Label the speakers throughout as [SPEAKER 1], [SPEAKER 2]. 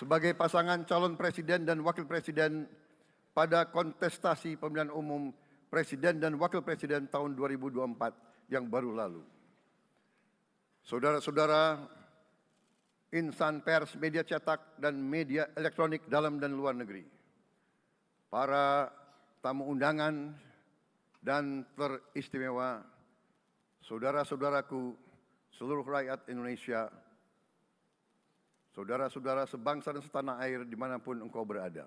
[SPEAKER 1] sebagai pasangan calon presiden dan wakil presiden pada kontestasi pemilihan umum presiden dan wakil presiden tahun 2024 yang baru lalu. Saudara-saudara, insan pers, media cetak, dan media elektronik dalam dan luar negeri, para tamu undangan dan teristimewa, saudara-saudaraku, seluruh rakyat Indonesia, saudara-saudara sebangsa dan setanah air dimanapun engkau berada.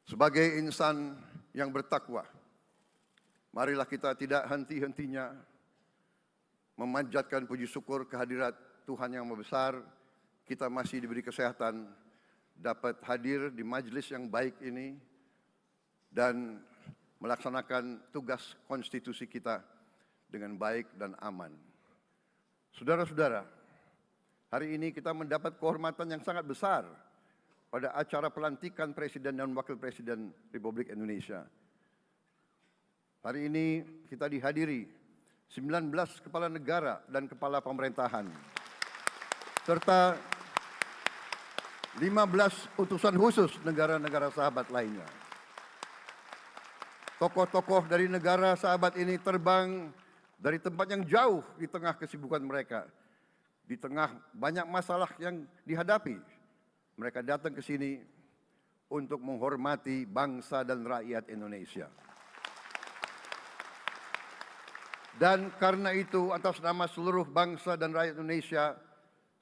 [SPEAKER 1] Sebagai insan yang bertakwa, marilah kita tidak henti-hentinya memanjatkan puji syukur kehadirat Tuhan yang Maha Besar. Kita masih diberi kesehatan, dapat hadir di majelis yang baik ini dan melaksanakan tugas konstitusi kita dengan baik dan aman. Saudara-saudara, hari ini kita mendapat kehormatan yang sangat besar pada acara pelantikan Presiden dan Wakil Presiden Republik Indonesia. Hari ini kita dihadiri 19 kepala negara dan kepala pemerintahan, serta 15 utusan khusus negara-negara sahabat lainnya. Tokoh-tokoh dari negara sahabat ini terbang dari tempat yang jauh di tengah kesibukan mereka, di tengah banyak masalah yang dihadapi. Mereka datang ke sini untuk menghormati bangsa dan rakyat Indonesia. Dan karena itu, atas nama seluruh bangsa dan rakyat Indonesia,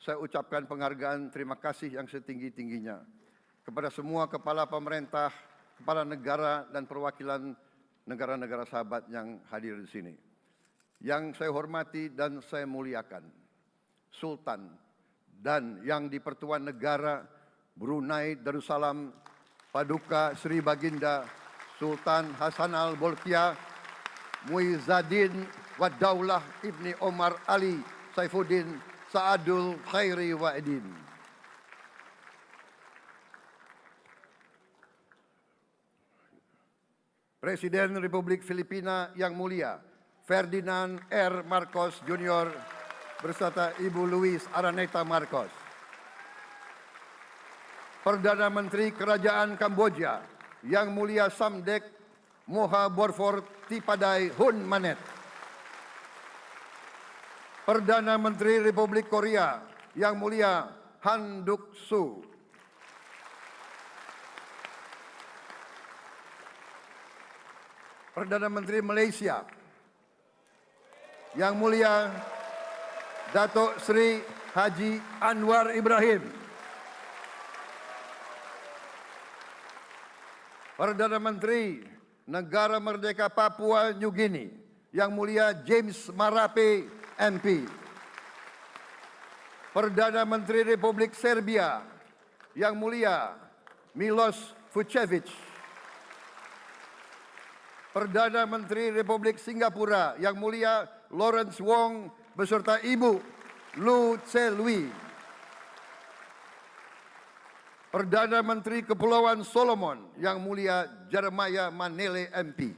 [SPEAKER 1] saya ucapkan penghargaan terima kasih yang setinggi-tingginya kepada semua kepala pemerintah, kepala negara, dan perwakilan negara-negara sahabat yang hadir di sini. Yang saya hormati dan saya muliakan, Sultan dan yang di Pertuan Negara Brunei Darussalam Paduka Sri Baginda Sultan Hasan Al-Bolkiah Muizzaddin Wadaulah Ibni Omar Ali Saifuddin Saadul Khairi Wa'idin. Presiden Republik Filipina yang mulia Ferdinand R. Marcos Jr. beserta Ibu Luis Araneta Marcos. Perdana Menteri Kerajaan Kamboja yang mulia Samdech Moha Borfor Tipadai Hun Manet. Perdana Menteri Republik Korea yang mulia Han Duck-soo. Perdana Menteri Malaysia yang mulia Datuk Seri Haji Anwar Ibrahim. Perdana Menteri Negara Merdeka Papua New Guinea yang mulia James Marape MP. Perdana Menteri Republik Serbia yang mulia Milos Vucevic. Perdana Menteri Republik Singapura yang mulia Lawrence Wong beserta Ibu Lu Tse Lui. Perdana Menteri Kepulauan Solomon yang mulia Jeremiah Manele MP.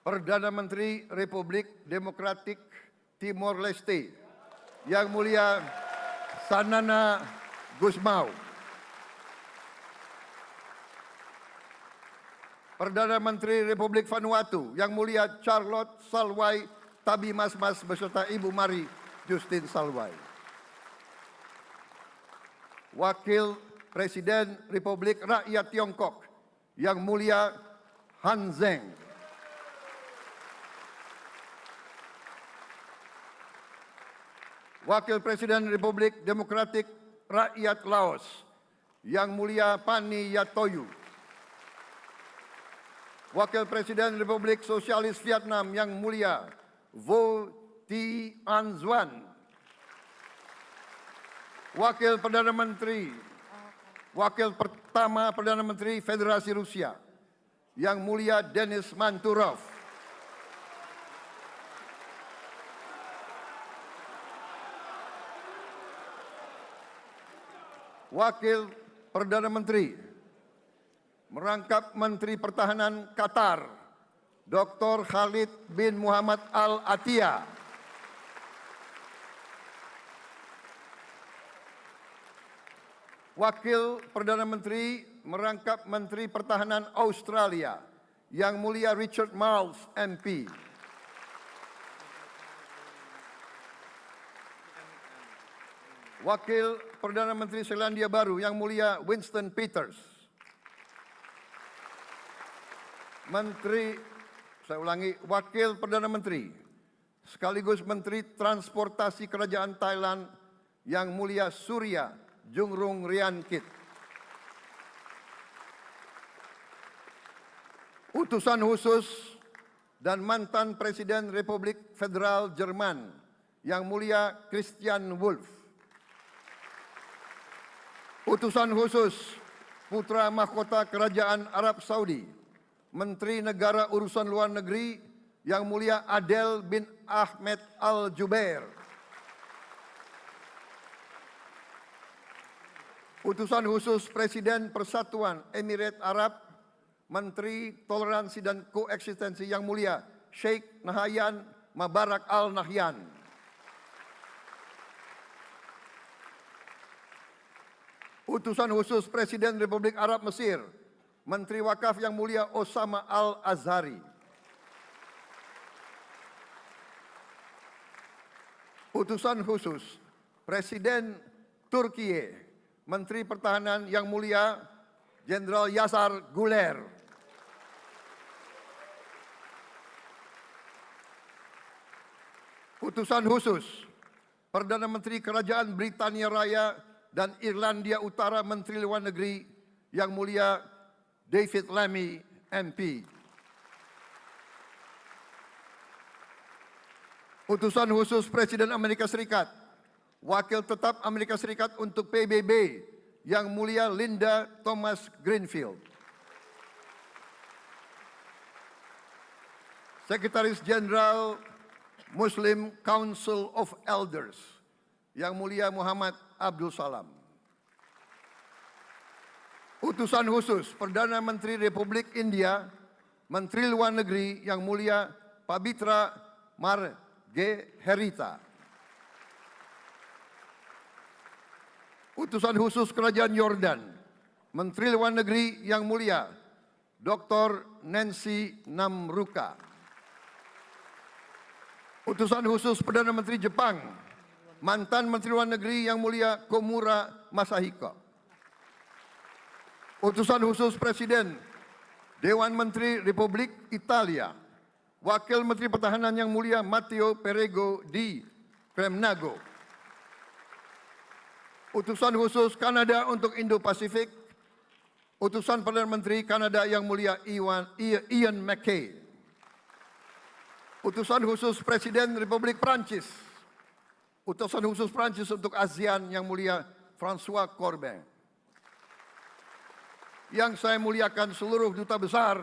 [SPEAKER 1] Perdana Menteri Republik Demokratik Timor Leste yang mulia Sanana Gusmao. Perdana Menteri Republik Vanuatu yang mulia Charlotte Salwai Tabimasmas beserta Ibu Mari Justin Salwai. Wakil Presiden Republik Rakyat Tiongkok yang mulia Han Zheng. Wakil Presiden Republik Demokratik Rakyat Laos yang mulia Pani Yatoyu. Wakil Presiden Republik Sosialis Vietnam yang mulia Vo Thi An Xuan. Wakil Pertama Perdana Menteri Federasi Rusia yang mulia Denis Manturov. Wakil Perdana Menteri merangkap Menteri Pertahanan Qatar, Dr. Khalid bin Muhammad Al Attiyah. Wakil Perdana Menteri merangkap Menteri Pertahanan Australia, Yang Mulia Richard Marles, MP. Wakil Perdana Menteri Selandia Baru, Yang Mulia Winston Peters. Wakil Perdana Menteri sekaligus Menteri Transportasi Kerajaan Thailand, Yang Mulia Surya Jungrung Riankit. Utusan khusus dan mantan Presiden Republik Federal Jerman, Yang Mulia Christian Wulff. Utusan khusus Putra Mahkota Kerajaan Arab Saudi, Menteri Negara Urusan Luar Negeri, Yang Mulia Adel bin Ahmed Al-Jubair. Utusan khusus Presiden Persatuan Emirat Arab, Menteri Toleransi dan Koeksistensi, Yang Mulia Sheikh Nahyan Mubarak Al Nahyan. Utusan khusus Presiden Republik Arab Mesir, Menteri Wakaf, Yang Mulia Osama Al Azhari. Utusan khusus Presiden Turkiye, Menteri Pertahanan, Yang Mulia Jenderal Yasar Guler. Utusan khusus Perdana Menteri Kerajaan Britania Raya dan Irlandia Utara, Menteri Luar Negeri, Yang Mulia David Lammy, MP. Utusan khusus Presiden Amerika Serikat, Wakil Tetap Amerika Serikat untuk PBB, Yang Mulia Linda Thomas Greenfield. Sekretaris Jenderal Muslim Council of Elders, Yang Mulia Muhammad Abdul Salam. Utusan khusus Perdana Menteri Republik India, Menteri Luar Negeri, Yang Mulia Pabitra Margeherita. Utusan khusus Kerajaan Yordan, Menteri Luar Negeri, Yang Mulia Dr. Nancy Namruka. Utusan khusus Perdana Menteri Jepang, mantan Menteri Luar Negeri, Yang Mulia Komura Masahiko. Utusan khusus Presiden Dewan Menteri Republik Italia, Wakil Menteri Pertahanan, Yang Mulia Matteo Perego di Cremnago. Utusan khusus Kanada untuk Indo-Pasifik, Utusan Perdana Menteri Kanada, Yang Mulia Ian MacKay. Utusan khusus Presiden Republik Prancis, Utusan khusus Prancis untuk ASEAN, Yang Mulia François Corbin. Yang saya muliakan seluruh duta besar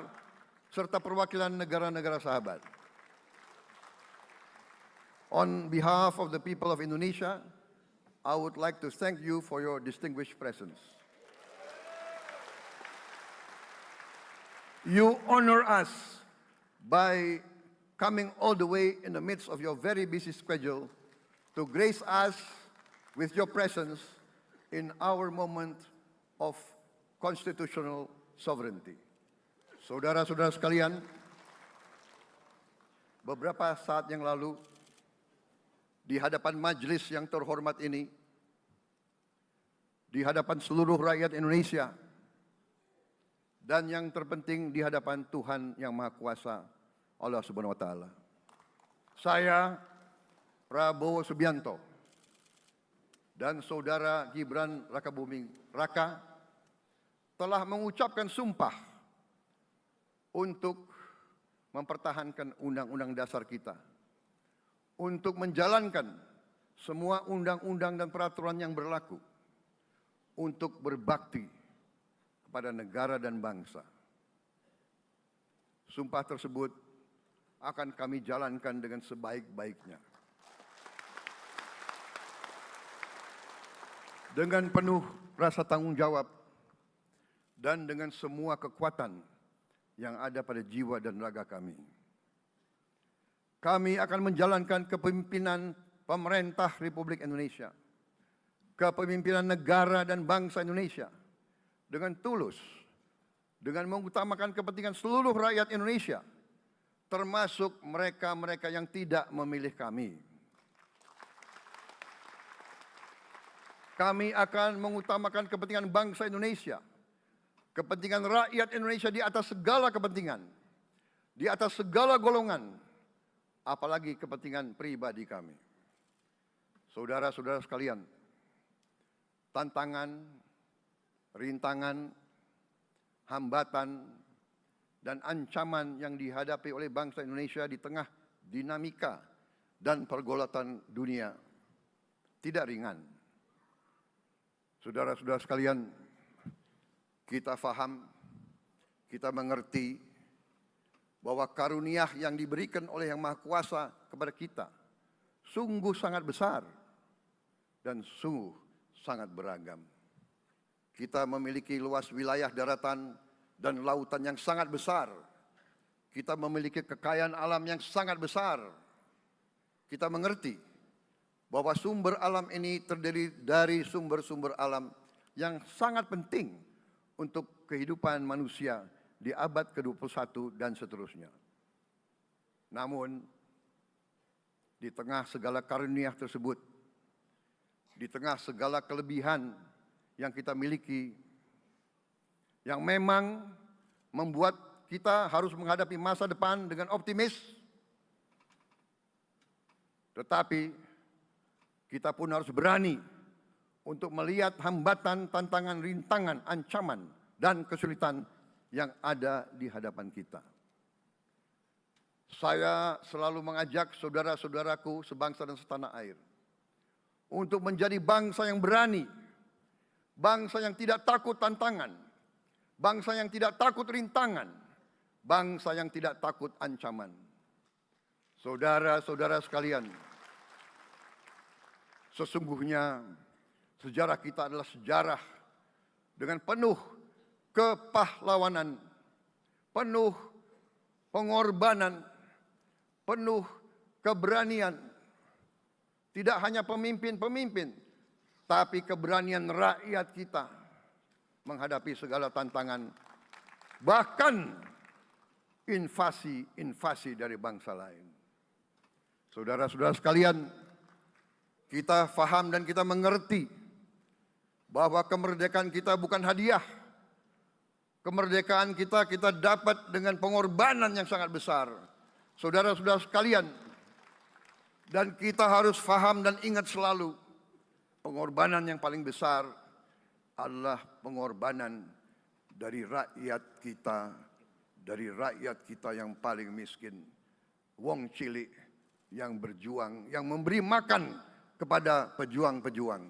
[SPEAKER 1] serta perwakilan negara-negara sahabat. On behalf of the people of Indonesia, I would like to thank you for your distinguished presence. You honor us by coming all the way in the midst of your very busy schedule to grace us with your presence in our moment of constitutional sovereignty. Saudara-saudara sekalian, beberapa saat yang lalu di hadapan majelis yang terhormat ini, di hadapan seluruh rakyat Indonesia, dan yang terpenting di hadapan Tuhan Yang Maha Kuasa, Allah Subhanahu wa Ta'ala. Saya, Prabowo Subianto, dan Saudara Gibran Rakabuming Raka telah mengucapkan sumpah untuk mempertahankan Undang-Undang Dasar kita, untuk menjalankan semua undang-undang dan peraturan yang berlaku, untuk berbakti kepada negara dan bangsa. Sumpah tersebut akan kami jalankan dengan sebaik-baiknya. Dengan penuh rasa tanggung jawab dan dengan semua kekuatan yang ada pada jiwa dan raga kami. Kami akan menjalankan kepemimpinan pemerintah Republik Indonesia. kepemimpinan negara dan bangsa Indonesia dengan tulus, dengan mengutamakan kepentingan seluruh rakyat Indonesia, termasuk mereka-mereka yang tidak memilih kami. Kami akan mengutamakan kepentingan bangsa Indonesia, kepentingan rakyat Indonesia di atas segala kepentingan, di atas segala golongan, apalagi kepentingan pribadi kami. Saudara-saudara sekalian, tantangan, rintangan, hambatan, dan ancaman yang dihadapi oleh bangsa Indonesia di tengah dinamika dan pergolatan dunia tidak ringan. Saudara-saudara sekalian, kita faham, kita mengerti bahwa karunia yang diberikan oleh Yang Maha Kuasa kepada kita sungguh sangat besar dan sungguh sangat beragam. Kita memiliki luas wilayah daratan dan lautan yang sangat besar. Kita memiliki kekayaan alam yang sangat besar. Kita mengerti bahwa sumber alam ini terdiri dari sumber-sumber alam yang sangat penting untuk kehidupan manusia di abad ke-21 dan seterusnya. Namun, di tengah segala karunia tersebut, di tengah segala kelebihan yang kita miliki, yang memang membuat kita harus menghadapi masa depan dengan optimis, tetapi kita pun harus berani untuk melihat hambatan, tantangan, rintangan, ancaman, dan kesulitan yang ada di hadapan kita. Saya selalu mengajak saudara-saudaraku sebangsa dan setanah air untuk menjadi bangsa yang berani, bangsa yang tidak takut tantangan, bangsa yang tidak takut rintangan, bangsa yang tidak takut ancaman. Saudara-saudara sekalian, sesungguhnya sejarah kita adalah sejarah dengan penuh kepahlawanan, penuh pengorbanan, penuh keberanian. Tidak hanya pemimpin-pemimpin, tapi keberanian rakyat kita menghadapi segala tantangan, bahkan invasi-invasi dari bangsa lain. Saudara-saudara sekalian, kita faham dan kita mengerti bahwa kemerdekaan kita bukan hadiah. Kemerdekaan kita dapat dengan pengorbanan yang sangat besar. Saudara-saudara sekalian, dan kita harus faham dan ingat selalu, pengorbanan yang paling besar adalah pengorbanan dari rakyat kita yang paling miskin. Wong cilik yang berjuang, yang memberi makan kepada pejuang-pejuang.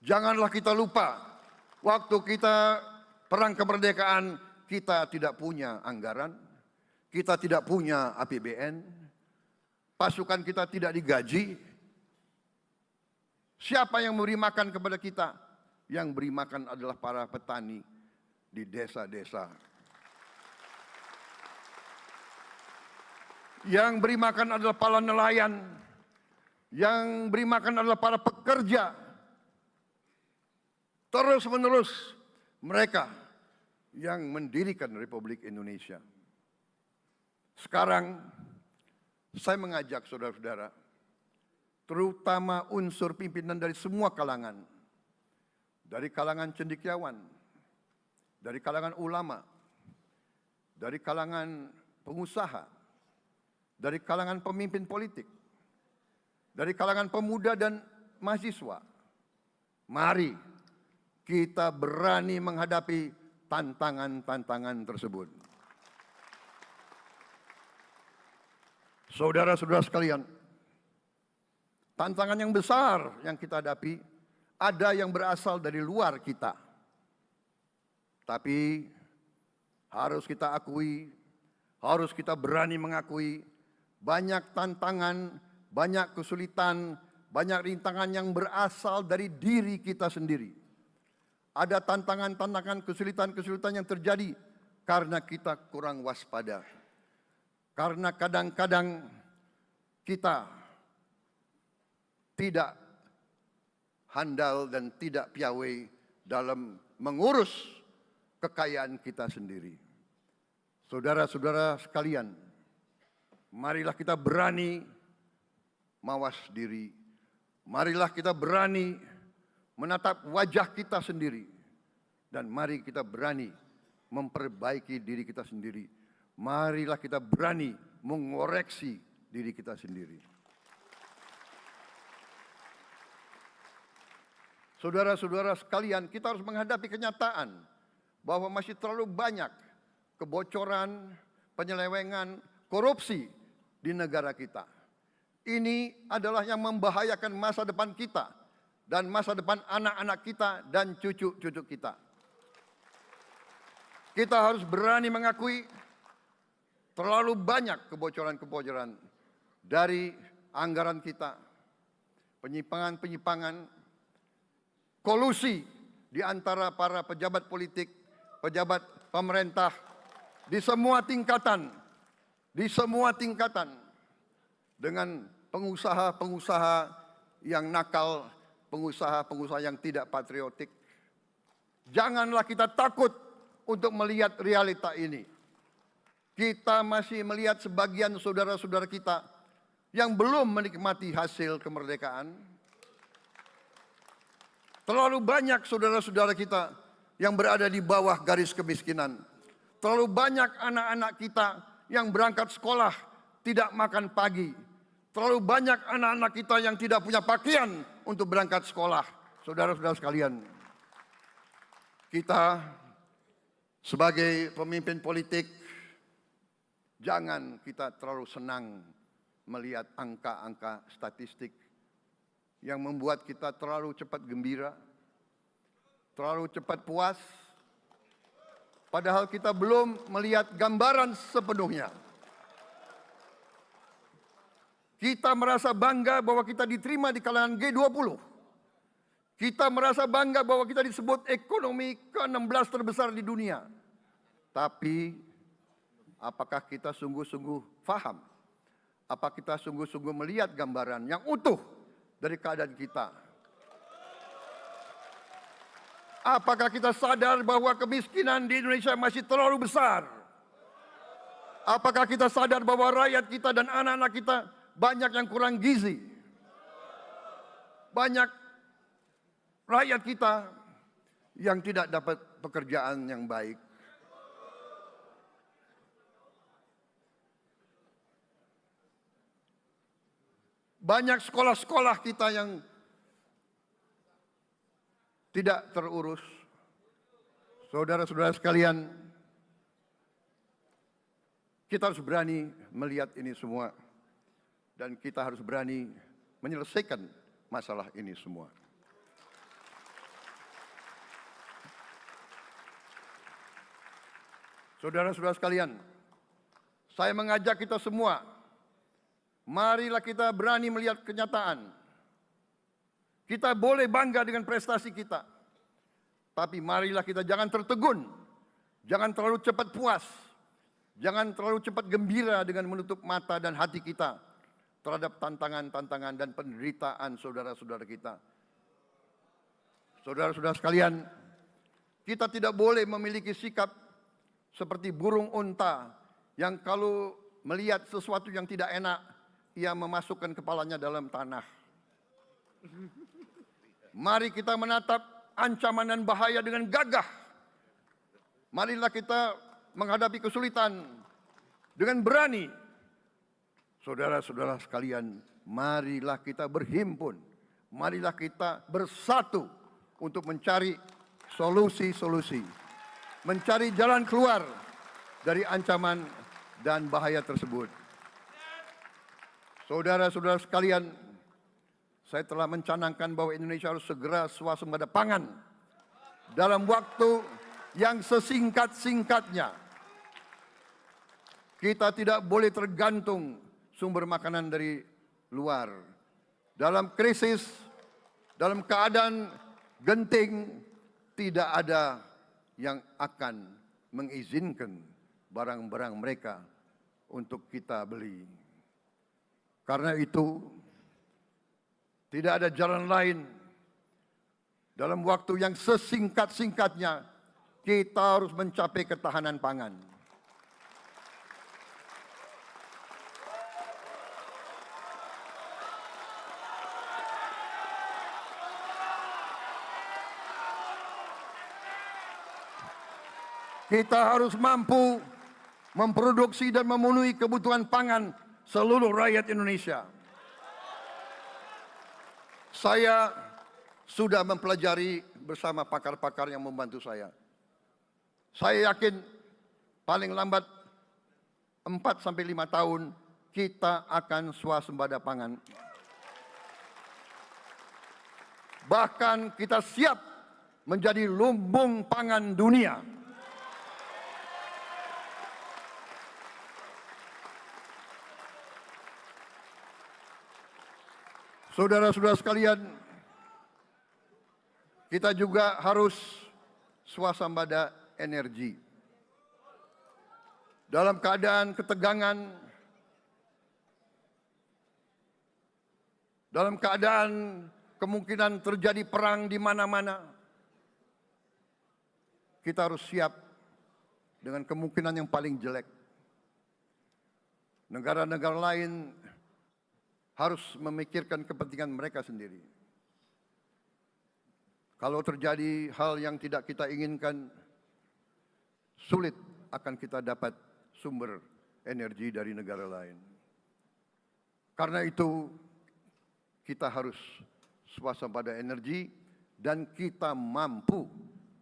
[SPEAKER 1] Janganlah kita lupa, waktu kita perang kemerdekaan, kita tidak punya anggaran, kita tidak punya APBN, pasukan kita tidak digaji. Siapa yang memberi makan kepada kita? Yang beri makan adalah para petani di desa-desa. Yang beri makan adalah para nelayan. Yang beri makan adalah para pekerja. Terus-menerus mereka yang mendirikan Republik Indonesia. Sekarang saya mengajak saudara-saudara, terutama unsur pimpinan dari semua kalangan, dari kalangan cendekiawan, dari kalangan ulama, dari kalangan pengusaha, dari kalangan pemimpin politik, dari kalangan pemuda dan mahasiswa. Mari kita berani menghadapi tantangan-tantangan tersebut. Saudara-saudara sekalian, tantangan yang besar yang kita hadapi ada yang berasal dari luar kita. Tapi harus kita akui, harus kita berani mengakui, banyak tantangan, banyak kesulitan, banyak rintangan yang berasal dari diri kita sendiri. Ada tantangan-tantangan, kesulitan-kesulitan yang terjadi karena kita kurang waspada. Karena kadang-kadang kita tidak handal dan tidak piawai dalam mengurus kekayaan kita sendiri. Saudara-saudara sekalian, marilah kita berani mawas diri. Marilah kita berani menatap wajah kita sendiri. Dan mari kita berani memperbaiki diri kita sendiri. Marilah kita berani mengoreksi diri kita sendiri. Saudara-saudara sekalian, kita harus menghadapi kenyataan bahwa masih terlalu banyak kebocoran, penyelewengan, korupsi di negara kita. Ini adalah yang membahayakan masa depan kita dan masa depan anak-anak kita dan cucu-cucu kita. Kita harus berani mengakui terlalu banyak kebocoran-kebocoran dari anggaran kita, penyimpangan-penyimpangan, kolusi di antara para pejabat politik, pejabat pemerintah di semua tingkatan, dengan pengusaha-pengusaha yang nakal, pengusaha-pengusaha yang tidak patriotik. Janganlah kita takut untuk melihat realita ini. Kita masih melihat sebagian saudara-saudara kita yang belum menikmati hasil kemerdekaan. Terlalu banyak saudara-saudara kita yang berada di bawah garis kemiskinan. Terlalu banyak anak-anak kita yang berangkat sekolah tidak makan pagi. Terlalu banyak anak-anak kita yang tidak punya pakaian untuk berangkat sekolah. Saudara-saudara sekalian, kita sebagai pemimpin politik, jangan kita terlalu senang melihat angka-angka statistik yang membuat kita terlalu cepat gembira, terlalu cepat puas, padahal kita belum melihat gambaran sepenuhnya. Kita merasa bangga bahwa kita diterima di kalangan G20. Kita merasa bangga bahwa kita disebut ekonomi ke-16 terbesar di dunia. Tapi apakah kita sungguh-sungguh faham? Apa kita sungguh-sungguh melihat gambaran yang utuh dari keadaan kita? Apakah kita sadar bahwa kemiskinan di Indonesia masih terlalu besar? Apakah kita sadar bahwa rakyat kita dan anak-anak kita banyak yang kurang gizi? Banyak rakyat kita yang tidak dapat pekerjaan yang baik. Banyak sekolah-sekolah kita yang tidak terurus. Saudara-saudara sekalian, kita harus berani melihat ini semua. Dan kita harus berani menyelesaikan masalah ini semua. Saudara-saudara sekalian, saya mengajak kita semua, marilah kita berani melihat kenyataan. Kita boleh bangga dengan prestasi kita, tapi marilah kita jangan tertegun, jangan terlalu cepat puas, jangan terlalu cepat gembira dengan menutup mata dan hati kita terhadap tantangan-tantangan dan penderitaan saudara-saudara kita. Saudara-saudara sekalian, kita tidak boleh memiliki sikap seperti burung unta yang kalau melihat sesuatu yang tidak enak, ia memasukkan kepalanya dalam tanah. Mari kita menatap ancaman dan bahaya dengan gagah. Marilah kita menghadapi kesulitan dengan berani. Saudara-saudara sekalian, marilah kita berhimpun. Marilah kita bersatu untuk mencari solusi-solusi. Mencari jalan keluar dari ancaman dan bahaya tersebut. Saudara-saudara sekalian, saya telah mencanangkan bahwa Indonesia harus segera swasembada pangan dalam waktu yang sesingkat-singkatnya. Kita tidak boleh tergantung sumber makanan dari luar. Dalam krisis, dalam keadaan genting, tidak ada yang akan mengizinkan barang-barang mereka untuk kita beli. Karena itu, tidak ada jalan lain dalam waktu yang sesingkat-singkatnya kita harus mencapai ketahanan pangan. Kita harus mampu memproduksi dan memenuhi kebutuhan pangan seluruh rakyat Indonesia. Saya sudah mempelajari bersama pakar-pakar yang membantu saya. Saya yakin paling lambat 4 sampai 5 tahun kita akan swasembada pangan. Bahkan kita siap menjadi lumbung pangan dunia. Saudara-saudara sekalian, kita juga harus swasembada energi. Dalam keadaan ketegangan, dalam keadaan kemungkinan terjadi perang di mana-mana, kita harus siap dengan kemungkinan yang paling jelek. Negara-negara lain harus memikirkan kepentingan mereka sendiri. Kalau terjadi hal yang tidak kita inginkan, sulit akan kita dapat sumber energi dari negara lain. Karena itu, kita harus swasembada energi dan kita mampu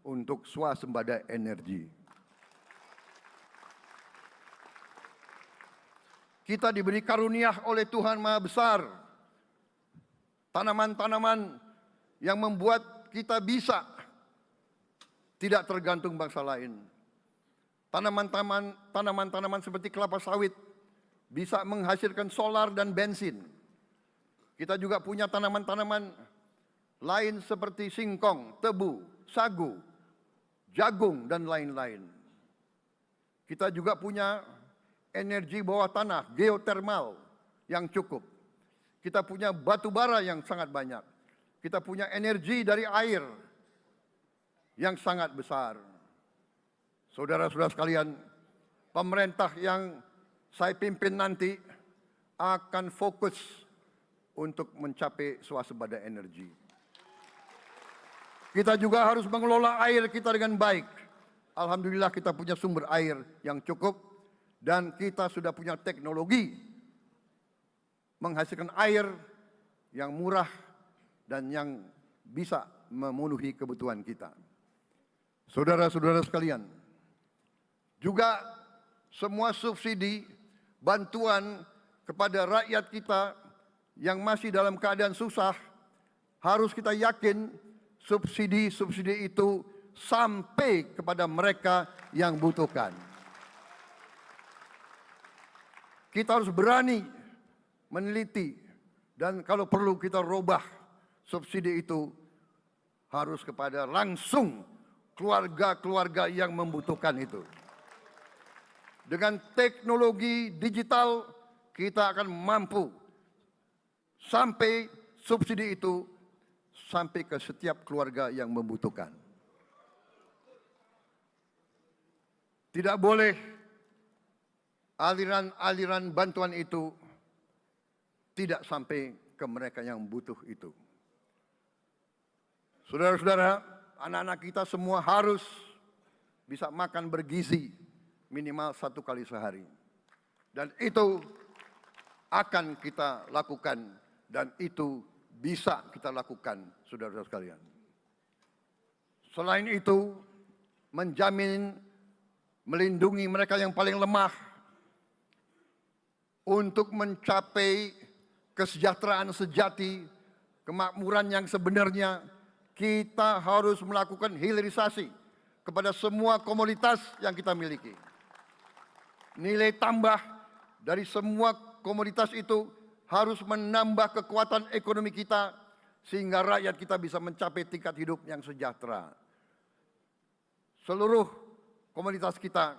[SPEAKER 1] untuk swasembada energi. Kita diberi karunia oleh Tuhan Maha Besar. Tanaman-tanaman yang membuat kita bisa tidak tergantung bangsa lain. Tanaman-tanaman seperti kelapa sawit bisa menghasilkan solar dan bensin. Kita juga punya tanaman-tanaman lain seperti singkong, tebu, sagu, jagung, dan lain-lain. Kita juga punya energi bawah tanah, geotermal yang cukup. Kita punya batu bara yang sangat banyak. Kita punya energi dari air yang sangat besar. Saudara-saudara sekalian, pemerintah yang saya pimpin nanti akan fokus untuk mencapai swasembada energi. Kita juga harus mengelola air kita dengan baik. Alhamdulillah kita punya sumber air yang cukup. Dan kita sudah punya teknologi menghasilkan air yang murah dan yang bisa memenuhi kebutuhan kita. Saudara-saudara sekalian, juga semua subsidi, bantuan kepada rakyat kita yang masih dalam keadaan susah, harus kita yakin subsidi-subsidi itu sampai kepada mereka yang butuhkan. Kita harus berani meneliti dan kalau perlu kita robah subsidi itu harus kepada langsung keluarga-keluarga yang membutuhkan itu. Dengan teknologi digital kita akan mampu sampai subsidi itu sampai ke setiap keluarga yang membutuhkan. Tidak boleh aliran-aliran bantuan itu tidak sampai ke mereka yang butuh itu. Saudara-saudara, anak-anak kita semua harus bisa makan bergizi minimal 1 kali sehari. Dan itu akan kita lakukan dan itu bisa kita lakukan, saudara-saudara sekalian. Selain itu, menjamin melindungi mereka yang paling lemah untuk mencapai kesejahteraan sejati, kemakmuran yang sebenarnya, kita harus melakukan hilirisasi kepada semua komoditas yang kita miliki. Nilai tambah dari semua komoditas itu harus menambah kekuatan ekonomi kita sehingga rakyat kita bisa mencapai tingkat hidup yang sejahtera. Seluruh komoditas kita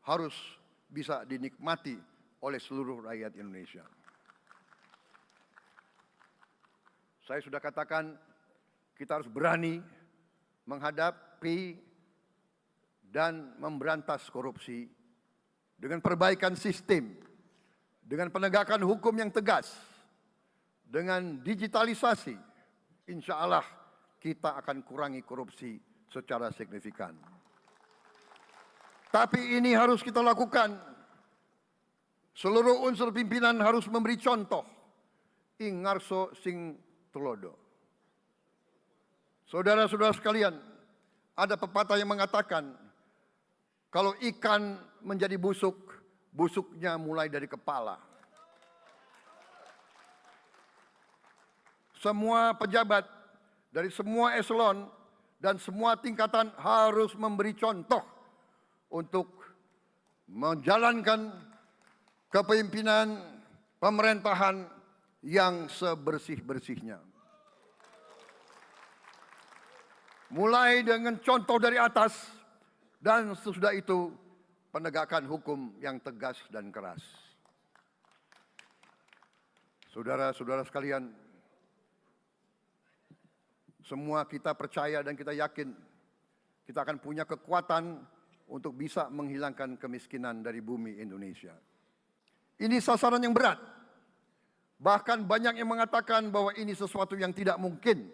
[SPEAKER 1] harus bisa dinikmati oleh seluruh rakyat Indonesia. Saya sudah katakan, kita harus berani menghadapi dan memberantas korupsi dengan perbaikan sistem, dengan penegakan hukum yang tegas, dengan digitalisasi. Insya Allah kita akan kurangi korupsi secara signifikan. Tapi ini harus kita lakukan. Seluruh unsur pimpinan harus memberi contoh. Ing ngarso sing tulodo. Saudara-saudara sekalian, ada pepatah yang mengatakan, kalau ikan menjadi busuk, busuknya mulai dari kepala. Semua pejabat dari semua eselon dan semua tingkatan harus memberi contoh untuk menjalankan kepemimpinan pemerintahan yang sebersih-bersihnya. Mulai dengan contoh dari atas dan sesudah itu penegakan hukum yang tegas dan keras. Saudara-saudara sekalian, semua kita percaya dan kita yakin kita akan punya kekuatan untuk bisa menghilangkan kemiskinan dari bumi Indonesia. Ini sasaran yang berat. Bahkan banyak yang mengatakan bahwa ini sesuatu yang tidak mungkin.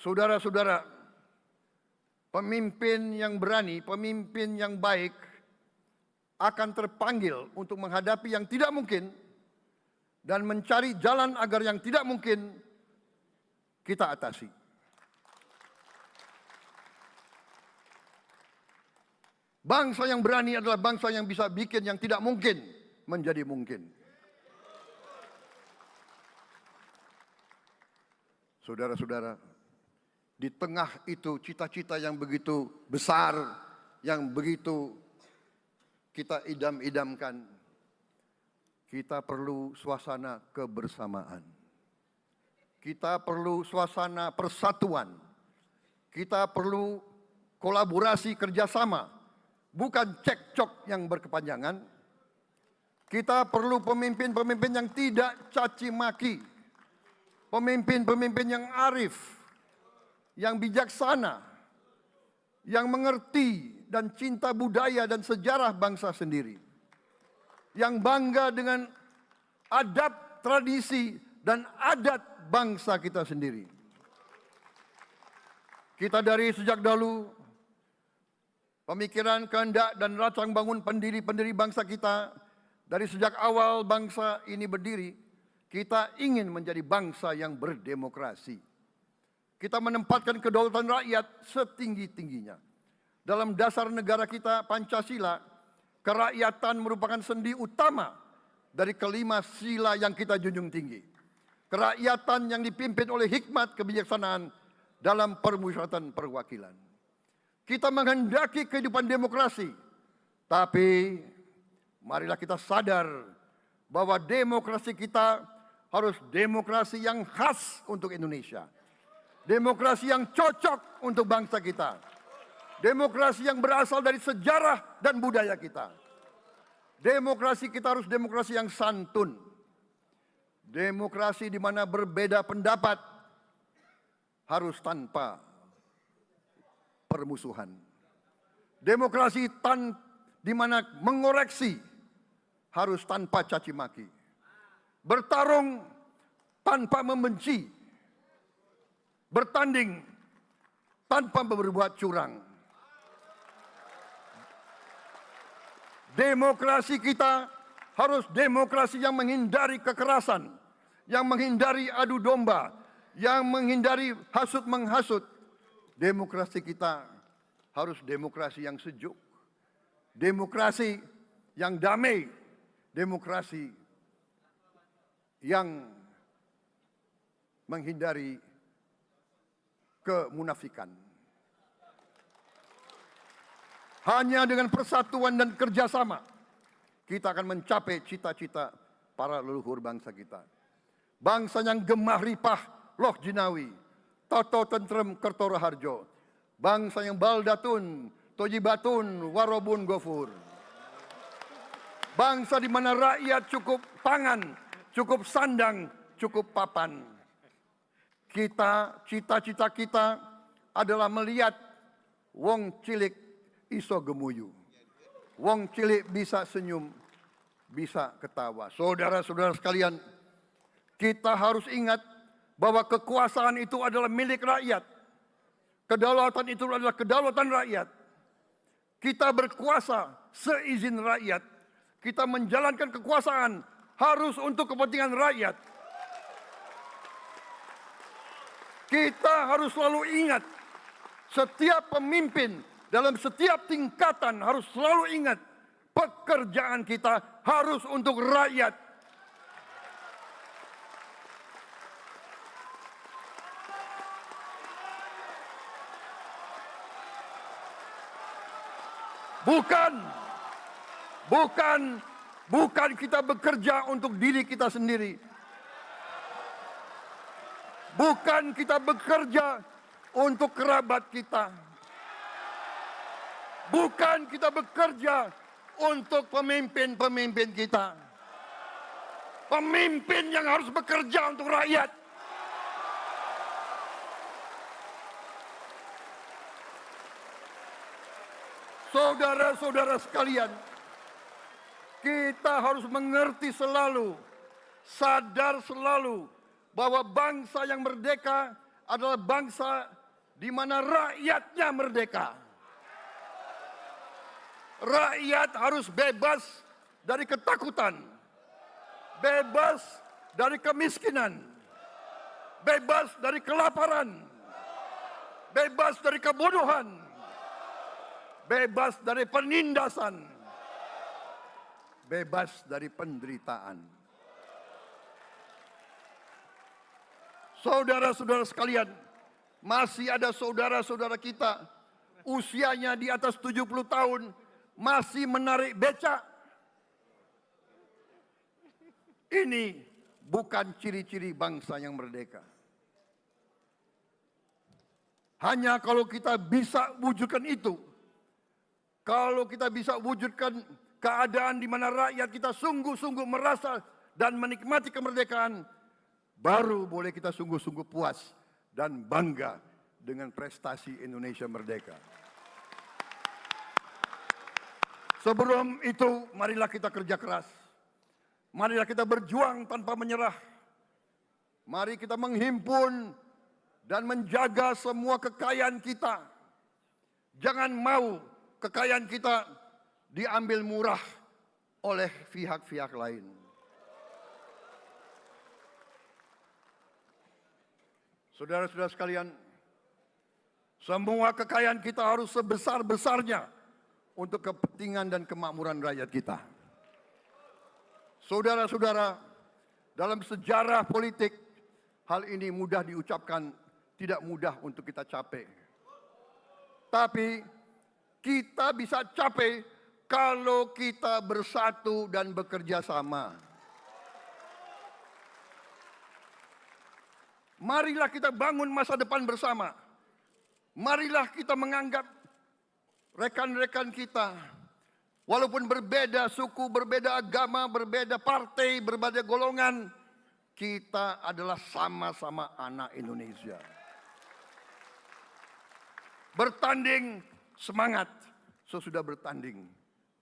[SPEAKER 1] Saudara-saudara, pemimpin yang berani, pemimpin yang baik akan terpanggil untuk menghadapi yang tidak mungkin dan mencari jalan agar yang tidak mungkin kita atasi. Bangsa yang berani adalah bangsa yang bisa bikin yang tidak mungkin menjadi mungkin. Saudara-saudara, di tengah itu cita-cita yang begitu besar, yang begitu kita idam-idamkan, kita perlu suasana kebersamaan. Kita perlu suasana persatuan. Kita perlu kolaborasi kerjasama. Bukan cekcok yang berkepanjangan. Kita perlu pemimpin-pemimpin yang tidak caci maki. Pemimpin-pemimpin yang arif, yang bijaksana, yang mengerti dan cinta budaya dan sejarah bangsa sendiri. Yang bangga dengan adab, tradisi, dan adat bangsa kita sendiri. Kita dari sejak dahulu pemikiran, kehendak, dan rancang bangun pendiri-pendiri bangsa kita, dari sejak awal bangsa ini berdiri, kita ingin menjadi bangsa yang berdemokrasi. Kita menempatkan kedaulatan rakyat setinggi-tingginya. Dalam dasar negara kita, Pancasila, kerakyatan merupakan sendi utama dari kelima sila yang kita junjung tinggi. Kerakyatan yang dipimpin oleh hikmat kebijaksanaan dalam permusyawaratan perwakilan. Kita menghendaki kehidupan demokrasi, tapi marilah kita sadar bahwa demokrasi kita harus demokrasi yang khas untuk Indonesia. Demokrasi yang cocok untuk bangsa kita. Demokrasi yang berasal dari sejarah dan budaya kita. Demokrasi kita harus demokrasi yang santun. Demokrasi di mana berbeda pendapat harus tanpa permusuhan. Demokrasi di mana mengoreksi harus tanpa caci maki. Bertarung tanpa membenci. Bertanding tanpa berbuat curang. Demokrasi kita harus demokrasi yang menghindari kekerasan, yang menghindari adu domba, yang menghindari hasut menghasut. Demokrasi kita harus demokrasi yang sejuk, demokrasi yang damai, demokrasi yang menghindari kemunafikan. Hanya dengan persatuan dan kerjasama kita akan mencapai cita-cita para leluhur bangsa kita. Bangsa yang gemah ripah loh jinawi, toto tentrem kertoro harjo. Bangsa yang baldatun, tojibatun, warobun gofur. Bangsa di mana rakyat cukup pangan, cukup sandang, cukup papan. cita-cita kita adalah melihat wong cilik iso gemuyu. Wong cilik bisa senyum, bisa ketawa. Saudara-saudara sekalian, kita harus ingat bahwa kekuasaan itu adalah milik rakyat. Kedaulatan itu adalah kedaulatan rakyat. Kita berkuasa seizin rakyat. Kita menjalankan kekuasaan harus untuk kepentingan rakyat. Kita harus selalu ingat, setiap pemimpin dalam setiap tingkatan harus selalu ingat, pekerjaan kita harus untuk rakyat. Bukan kita bekerja untuk diri kita sendiri. Bukan kita bekerja untuk kerabat kita. Bukan kita bekerja untuk pemimpin-pemimpin kita. Pemimpin yang harus bekerja untuk rakyat. Saudara-saudara sekalian, kita harus mengerti selalu, sadar selalu, bahwa bangsa yang merdeka adalah bangsa di mana rakyatnya merdeka. Rakyat harus bebas dari ketakutan, bebas dari kemiskinan, bebas dari kelaparan, bebas dari kebodohan, bebas dari penindasan, bebas dari penderitaan. Saudara-saudara sekalian, masih ada saudara-saudara kita usianya di atas 70 tahun masih menarik becak. Ini bukan ciri-ciri bangsa yang merdeka. Hanya kalau kita bisa wujudkan itu, kalau kita bisa wujudkan keadaan di mana rakyat kita sungguh-sungguh merasa dan menikmati kemerdekaan, baru boleh kita sungguh-sungguh puas dan bangga dengan prestasi Indonesia merdeka. Sebelum itu, marilah kita kerja keras. Marilah kita berjuang tanpa menyerah. Mari kita menghimpun dan menjaga semua kekayaan kita. Jangan mau kekayaan kita diambil murah oleh pihak-pihak lain. Saudara-saudara sekalian, semua kekayaan kita harus sebesar-besarnya untuk kepentingan dan kemakmuran rakyat kita. Saudara-saudara, dalam sejarah politik, hal ini mudah diucapkan, tidak mudah untuk kita capai. Tapi kita bisa capai kalau kita bersatu dan bekerja sama. Marilah kita bangun masa depan bersama. Marilah kita menganggap rekan-rekan kita, walaupun berbeda suku, berbeda agama, berbeda partai, berbeda golongan, kita adalah sama-sama anak Indonesia. Bertanding semangat, sesudah bertanding,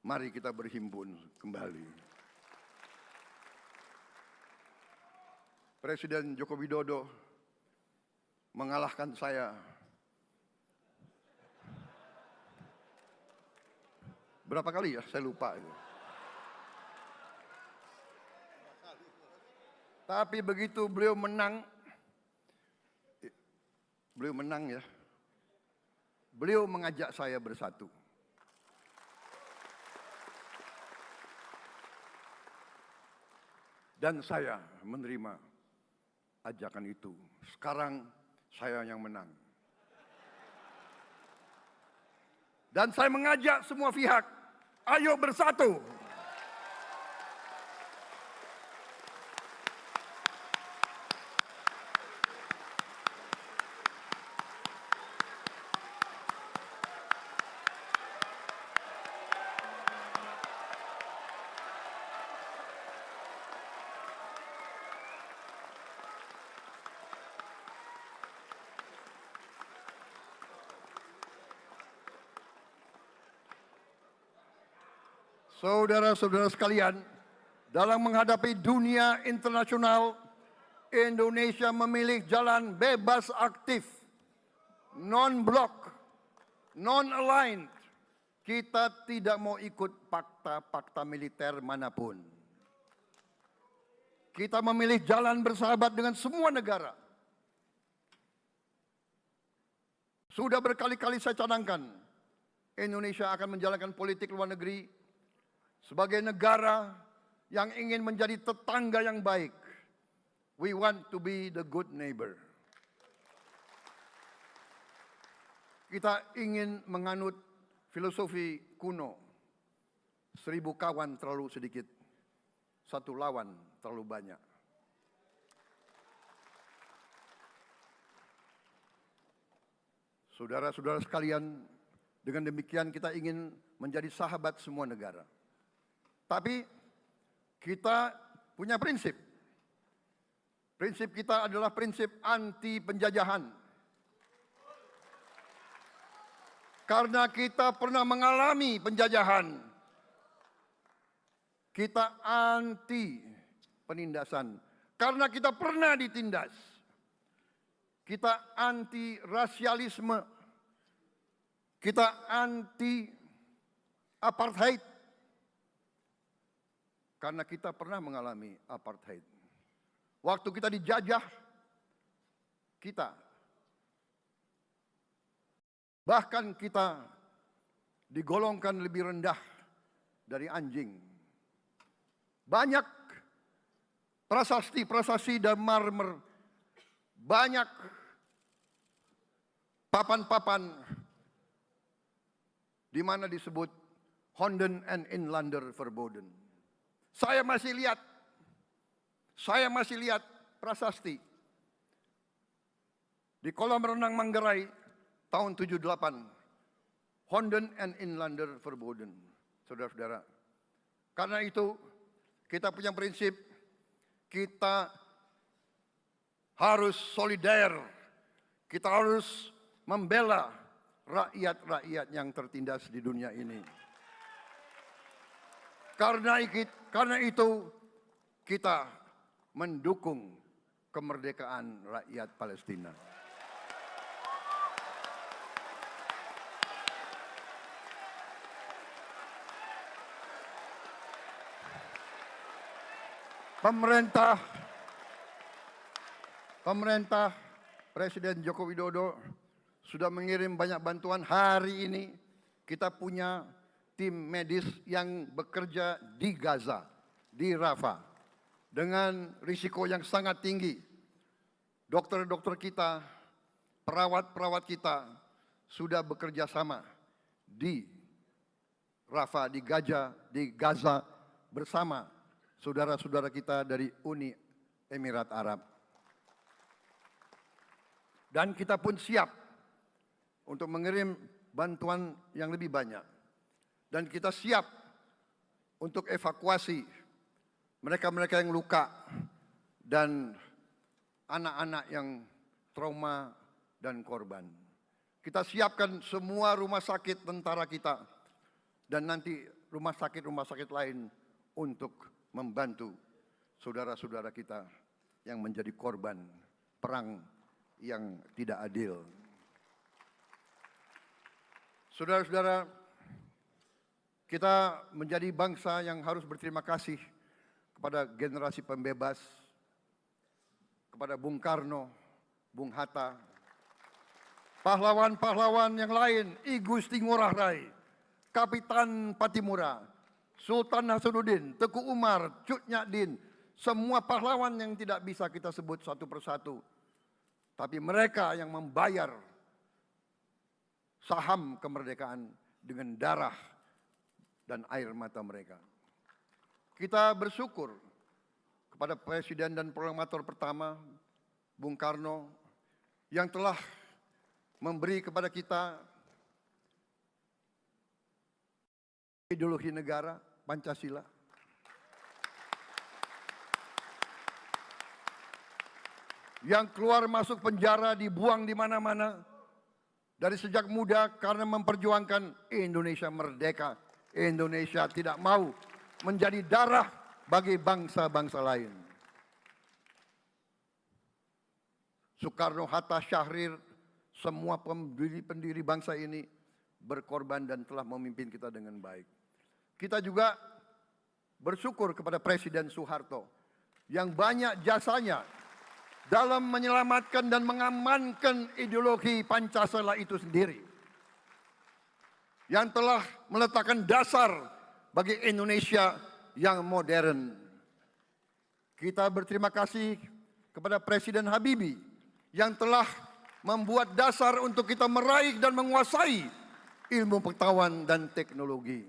[SPEAKER 1] mari kita berhimpun kembali. Presiden Joko Widodo mengalahkan saya berapa kali ya, saya lupa itu. Tapi begitu beliau menang ya, beliau mengajak saya bersatu. Dan saya menerima ajakan itu. Sekarang saya yang menang. Dan saya mengajak semua pihak, ayo bersatu. Saudara-saudara sekalian, dalam menghadapi dunia internasional, Indonesia memilih jalan bebas aktif, non-blok, non-aligned. Kita tidak mau ikut fakta-fakta militer manapun. Kita memilih jalan bersahabat dengan semua negara. Sudah berkali-kali saya cadangkan, Indonesia akan menjalankan politik luar negeri sebagai negara yang ingin menjadi tetangga yang baik. We want to be the good neighbor. Kita ingin menganut filosofi kuno, 1000 kawan terlalu sedikit, 1 lawan terlalu banyak. Saudara-saudara sekalian, dengan demikian kita ingin menjadi sahabat semua negara. Tapi kita punya prinsip. Prinsip kita adalah prinsip anti penjajahan. Karena kita pernah mengalami penjajahan. Kita anti penindasan. Karena kita pernah ditindas. Kita anti rasialisme. Kita anti apartheid. Karena kita pernah mengalami apartheid. Waktu kita dijajah, kita bahkan kita digolongkan lebih rendah dari anjing. Banyak prasasti dan marmer, banyak papan-papan di mana disebut Honden en Inlander Verboden. Saya masih lihat prasasti di kolam renang Manggarai tahun 78. Honden en Inlander Verboden, saudara-saudara. Karena itu kita punya prinsip, kita harus solider, kita harus membela rakyat-rakyat yang tertindas di dunia ini. Karena itu kita mendukung kemerdekaan rakyat Palestina. Pemerintah Presiden Joko Widodo sudah mengirim banyak bantuan. Hari ini kita punya tim medis yang bekerja di Gaza, di Rafah, dengan risiko yang sangat tinggi. Dokter-dokter kita, perawat-perawat kita sudah bekerja sama di Rafah, di Gaza bersama saudara-saudara kita dari Uni Emirat Arab. Dan kita pun siap untuk mengirim bantuan yang lebih banyak. Dan kita siap untuk evakuasi mereka-mereka yang luka dan anak-anak yang trauma dan korban. Kita siapkan semua rumah sakit tentara kita dan nanti rumah sakit lain untuk membantu saudara-saudara kita yang menjadi korban perang yang tidak adil. Saudara-saudara, kita menjadi bangsa yang harus berterima kasih kepada generasi pembebas, kepada Bung Karno, Bung Hatta, pahlawan-pahlawan yang lain, I Gusti Ngurah Rai, Kapitan Patimura, Sultan Hasanuddin, Teku Umar, Cut Nyak semua pahlawan yang tidak bisa kita sebut satu persatu. Tapi mereka yang membayar saham kemerdekaan dengan darah dan air mata mereka. Kita bersyukur kepada Presiden dan Proklamator pertama, Bung Karno, yang telah memberi kepada kita ideologi negara, Pancasila. Yang keluar masuk penjara, dibuang di mana-mana dari sejak muda karena memperjuangkan Indonesia merdeka Indonesia tidak mau menjadi darah bagi bangsa-bangsa lain. Soekarno, Hatta, Syahrir, semua pendiri bangsa ini berkorban dan telah memimpin kita dengan baik. Kita juga bersyukur kepada Presiden Soeharto yang banyak jasanya dalam menyelamatkan dan mengamankan ideologi Pancasila itu sendiri, yang telah meletakkan dasar bagi Indonesia yang modern. Kita berterima kasih kepada Presiden Habibie yang telah membuat dasar untuk kita meraih dan menguasai ilmu pengetahuan dan teknologi.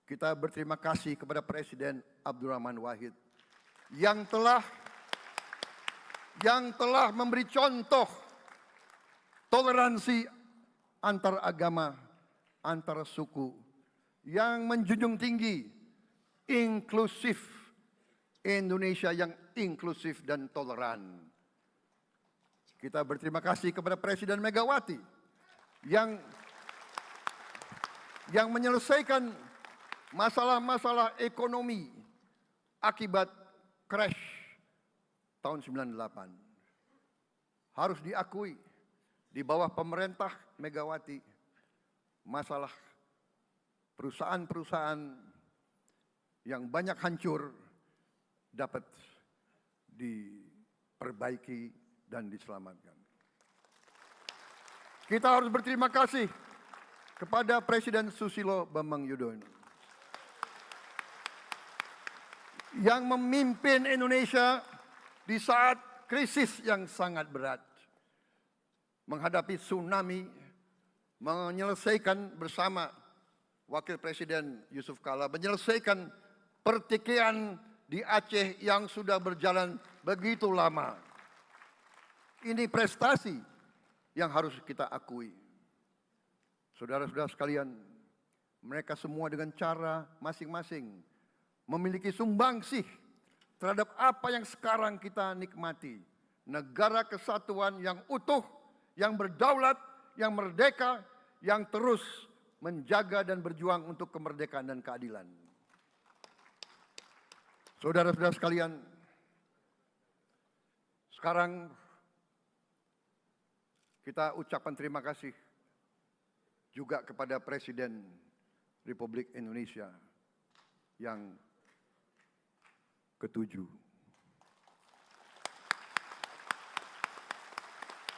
[SPEAKER 1] Kita berterima kasih kepada Presiden Abdurrahman Wahid yang telah memberi contoh toleransi antar agama, antar suku, yang menjunjung tinggi inklusif, Indonesia yang inklusif dan toleran. Kita berterima kasih kepada Presiden Megawati yang menyelesaikan masalah-masalah ekonomi akibat crash tahun 98. Harus diakui, di bawah pemerintah Megawati, masalah perusahaan-perusahaan yang banyak hancur dapat diperbaiki dan diselamatkan. Kita harus berterima kasih kepada Presiden Susilo Bambang Yudhoyono yang memimpin Indonesia di saat krisis yang sangat berat, menghadapi tsunami, menyelesaikan bersama Wakil Presiden Yusuf Kala, menyelesaikan pertikaian di Aceh yang sudah berjalan begitu lama. Ini prestasi yang harus kita akui. Saudara-saudara sekalian, mereka semua dengan cara masing-masing memiliki sumbangsih terhadap apa yang sekarang kita nikmati. Negara kesatuan yang utuh, yang berdaulat, yang merdeka, yang terus menjaga dan berjuang untuk kemerdekaan dan keadilan. Saudara-saudara sekalian, sekarang kita ucapkan terima kasih juga kepada Presiden Republik Indonesia yang ke-7.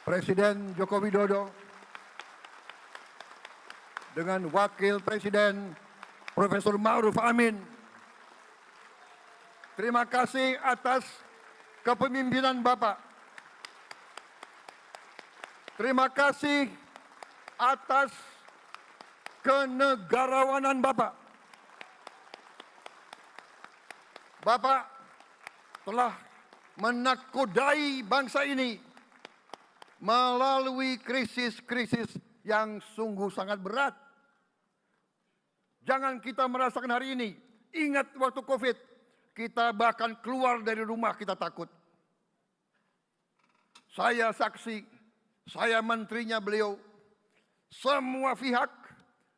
[SPEAKER 1] Presiden Joko Widodo dengan Wakil Presiden Profesor Ma'ruf Amin. Terima kasih atas kepemimpinan Bapak. Terima kasih atas kenegarawanan Bapak. Bapak telah menakodai bangsa ini melalui krisis-krisis yang sungguh sangat berat. Jangan kita merasakan hari ini. Ingat waktu COVID, kita bahkan keluar dari rumah kita takut. Saya saksi, saya menterinya beliau, semua pihak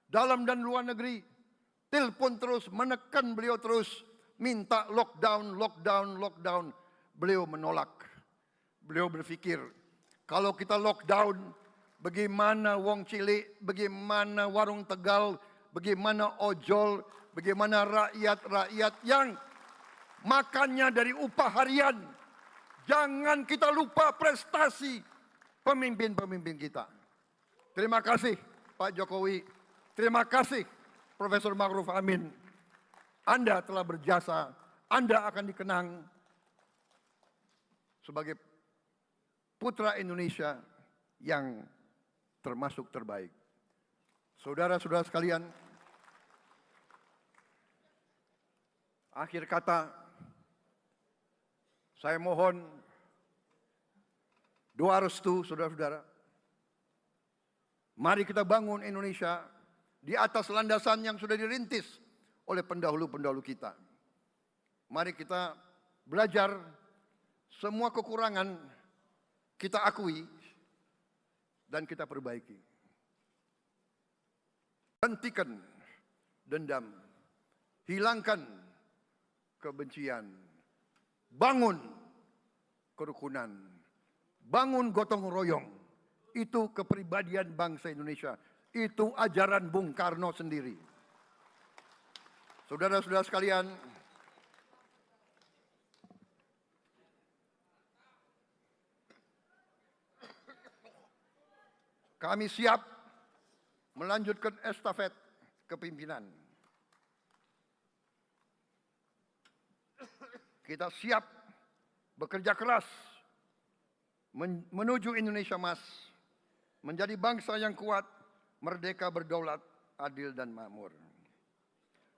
[SPEAKER 1] dalam dan luar negeri telepon terus, menekan beliau terus, minta lockdown, lockdown, lockdown. Beliau menolak. Beliau berpikir, kalau kita lockdown, bagaimana wong cilik, bagaimana warung Tegal, bagaimana ojol, bagaimana rakyat-rakyat yang makannya dari upah harian. Jangan kita lupa prestasi pemimpin-pemimpin kita. Terima kasih Pak Jokowi. Terima kasih Profesor Ma'ruf Amin. Anda telah berjasa. Anda akan dikenang sebagai putra Indonesia yang termasuk terbaik. Saudara-saudara sekalian, akhir kata, saya mohon doa restu saudara-saudara. Mari kita bangun Indonesia di atas landasan yang sudah dirintis oleh pendahulu-pendahulu kita. Mari kita belajar, semua kekurangan kita akui dan kita perbaiki. Hentikan dendam, hilangkan kebencian, bangun kerukunan, bangun gotong royong. Itu kepribadian bangsa Indonesia. Itu ajaran Bung Karno sendiri. Saudara-saudara sekalian, kami siap melanjutkan estafet kepimpinan. Kita siap bekerja keras menuju Indonesia Emas, menjadi bangsa yang kuat, merdeka, berdaulat, adil dan makmur.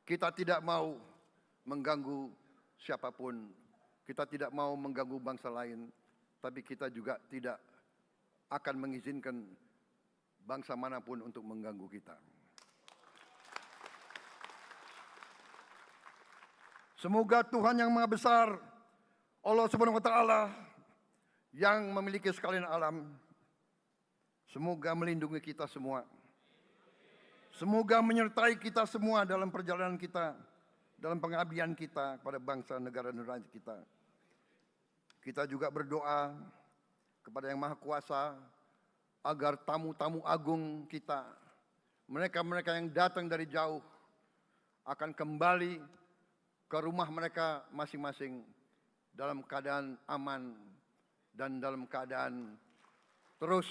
[SPEAKER 1] Kita tidak mau mengganggu siapapun, kita tidak mau mengganggu bangsa lain, tapi kita juga tidak akan mengizinkan bangsa manapun untuk mengganggu kita. Semoga Tuhan yang Maha Besar, Allah Subhanahu wa Ta'ala, yang memiliki sekalian alam, semoga melindungi kita semua. Semoga menyertai kita semua dalam perjalanan kita, dalam pengabdian kita kepada bangsa, negara, dan rakyat kita. Kita juga berdoa kepada Yang Maha Kuasa agar tamu-tamu agung kita, mereka-mereka yang datang dari jauh, akan kembali ke rumah mereka masing-masing dalam keadaan aman dan dalam keadaan terus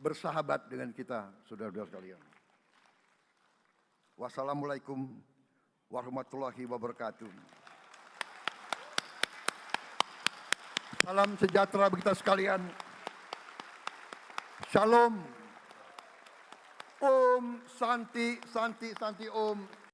[SPEAKER 1] bersahabat dengan kita, saudara-saudara sekalian. Wassalamualaikum warahmatullahi wabarakatuh. Salam sejahtera bagi kita sekalian. Shalom. Om Santi, Santi, Santi Om.